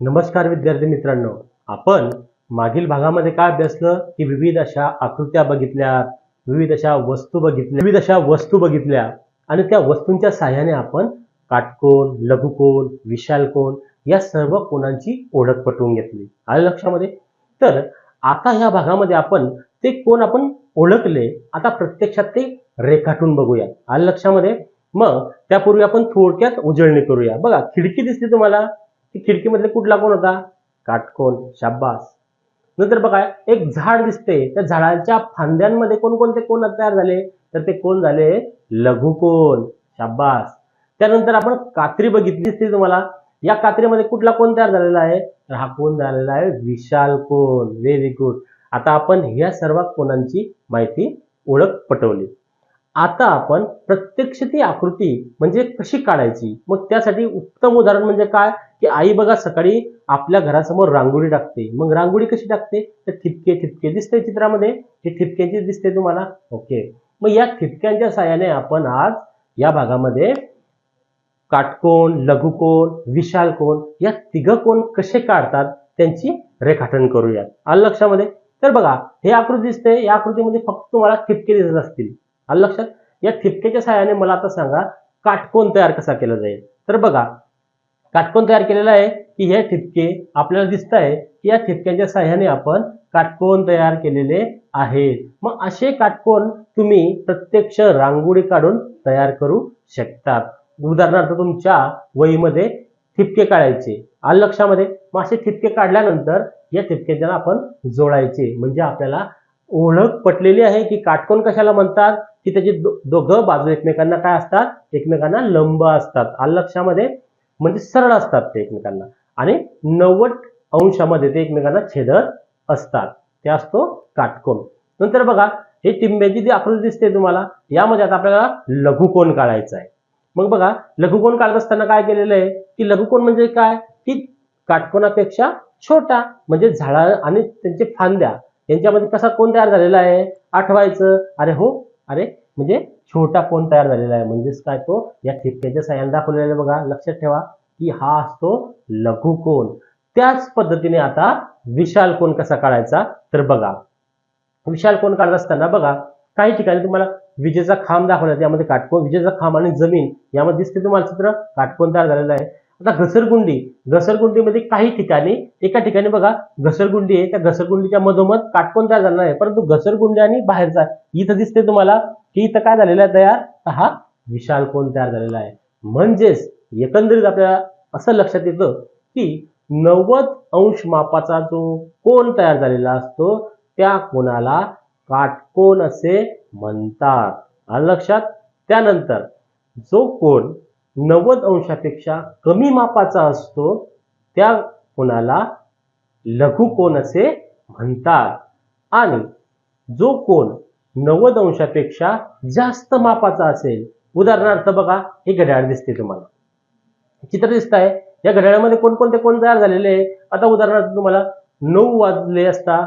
नमस्कार विद्यार्थी मित्रांनो, आपण मागील भागामध्ये काय अभ्यासलं की विविध अशा आकृत्या बघितल्या, विविध अशा वस्तू बघितल्या आणि त्या वस्तूंच्या सहाय्याने आपण काटकोन, लघुकोन, विशालकोन या सर्व कोनांची ओळख पटवून घेतली. आलं लक्षामध्ये? तर आता ह्या भागामध्ये आपण ते कोन आपण ओळखले, आता प्रत्यक्षात ते रेखाटून बघूया. आलं लक्षामध्ये? मग त्यापूर्वी आपण थोडक्यात उजळणी करूया. बघा, खिडकी दिसते तुम्हाला, की खिडकीमध्ये कुठला कोण होता? काटकोन. शाबास. नंतर बघा, एक झाड दिसते, त्या झाडाच्या फांद्यांमध्ये कोणकोणते कोण तयार झाले? तर ते कोण झाले? लघुकोन. शाबास. त्यानंतर आपण कात्री बघितली दिसते तुम्हाला, या कात्रीमध्ये कुठला कोण तयार झालेला आहे? तर हा कोण झालेला आहे? विशाल कोन. Very good. आता आपण या सर्व कोणांची माहिती ओळख पटवली. आता आपण प्रत्यक्ष ती आकृती म्हणजे कशी काढायची, मग त्यासाठी उत्तम उदाहरण म्हणजे काय, की आई बघा सकाळी आपल्या घरासमोर रांगोळी टाकते. मग रांगोळी कशी टाकते? तर ठिपके ठिपके दिसते चित्रामध्ये, ही ठिपक्यांची दिसते तुम्हाला. ओके. मग या ठिपक्यांच्या साहाय्याने आपण आज या भागामध्ये काटकोन, लघुकोन, विशाल कोन या तिघ कोन कसे काढतात त्यांची रेखाटन करूया. आलं लक्षामध्ये? तर बघा, हे आकृती दिसते, या आकृतीमध्ये फक्त तुम्हाला ठिपके दिसत असतील. आलं लक्षात? या ठिपक्याच्या सहाय्याने मला आता सांगा, काटकोन तयार कसा केला जाईल. तर बघा, काटकोन तयार केलेला आहे की हे ठिपके आपल्याला दिसत आहे की या ठिपक्यांच्या सहाय्याने आपण काटकोन तयार केलेले आहेत. मग असे काटकोन तुम्ही प्रत्यक्ष रांगोळी काढून तयार करू शकतात. उदाहरणार्थ तुमच्या वहीमध्ये ठिपके काढायचे. आलं लक्षामध्ये? मग असे ठिपके काढल्यानंतर या ठिपक्यांना आपण जोडायचे, म्हणजे आपल्याला ओळख पटलेली आहे की काटकोन कशाला म्हणतात, की त्याची दोघं बाजू एकमेकांना काय असतात? एकमेकांना लंब असतात. आलं लक्षामध्ये? म्हणजे सरळ असतात ते एकमेकांना आणि 90 अंशामध्ये ते एकमेकांना छेदत असतात. ते असतो काटकोन. नंतर बघा, हे टिंब्याची जी आकृती दिसते तुम्हाला, यामध्ये आता आपल्याला लघुकोन काढायचा आहे. मग बघा, लघुकोन काढत असताना काय केलेलं आहे, की लघुकोन म्हणजे काय, की काटकोनापेक्षा छोटा, म्हणजे झाडा आणि त्यांचे फांद्या यांच्यामध्ये कसा कोण तयार झालेला आहे आठवायचं. अरे हो, अरे म्हणजे छोटा कोण तयार झालेला आहे, म्हणजेच काय, तो या ठिपक्याच्या साहाय्याने दाखवलेला आहे. बघा, लक्षात ठेवा की हा असतो लघुकोन. त्याच पद्धतीने आता विशाल कोन कसा काढायचा, तर बघा, विशाल कोन काढत असताना बघा, काही ठिकाणी तुम्हाला विजेचा खांब दाखवला, त्यामध्ये काटकोन, विजेचा खांब आणि जमीन यामध्ये दिसते तुम्हाला चित्र, काटकोन तयार झालेला आहे. आता घसरगुंडीमध्ये काही ठिकाणी, एका ठिकाणी बघा घसरगुंडी आहे, त्या घसरगुंडीच्या मधोमध काटकोन तयार झालेला आहे, परंतु घसरगुंडी आणि बाहेरचा इथं दिसते तुम्हाला की इथं काय झालेलं आहे तयार, हा विशाल कोन तयार झालेला आहे. म्हणजेच एकंदरीत आपल्याला असं लक्षात येतं की 90 अंश मापाचा जो कोन तयार झालेला असतो त्या कोनाला काटकोन असे म्हणतात. आलं लक्षात? त्यानंतर जो कोन 90 अंशापेक्षा कमी मापाचा असतो त्या कोनाला लघुकोन असे म्हणतात. आणि जो कोन 90 अंशापेक्षा जास्त मापाचा असेल, उदाहरणार्थ बघा, हे घड्याळ दिसते तुम्हाला, चित्र दिसत आहे, या घड्याळामध्ये कोणकोणते कोन तयार झालेले आहे. आता उदाहरणार्थ तुम्हाला 9 वाजले असता,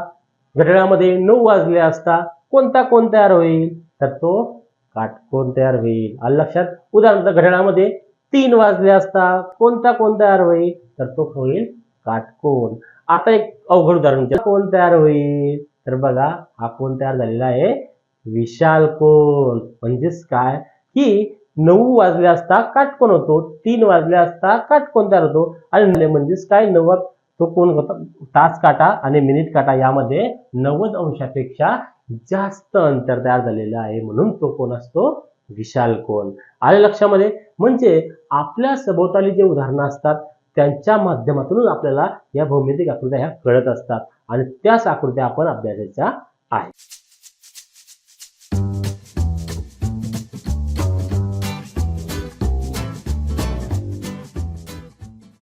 घड्याळामध्ये 9 वाजले असता कोणता कोन तयार होईल, तर तो काटकोन तयार होईल. आलं लक्षात? उदाहरणार्थ घड्याळामध्ये 3 वाजले असता कोणता कोन तयार होईल, तर तो होईल काटकोन. आता एक अवघड उदाहरण, कोन तयार होईल, तर बघा, हा कोन तयार झालेला आहे विशाल कोन. म्हणजेच काय, की 9 वाजले असता काटकोन होतो, 3 वाजले असता काटकोन तयार होतो. आणि म्हणजेच काय, 90 तो कोण होता, तास काटा आणि मिनिट काटा यामध्ये 90 अंशापेक्षा जास्त अंतर तयार झालेलं आहे, म्हणून तो कोण असतो विशाल कोन. आले लक्षामध्ये? म्हणजे आपल्या सभोवताली जे उदाहरणं असतात त्यांच्या माध्यमातून आपल्याला या भौमितिक आकृत्या ह्या कळत असतात आणि त्याच आकृत्या आपण अभ्यासाच्या आहेत.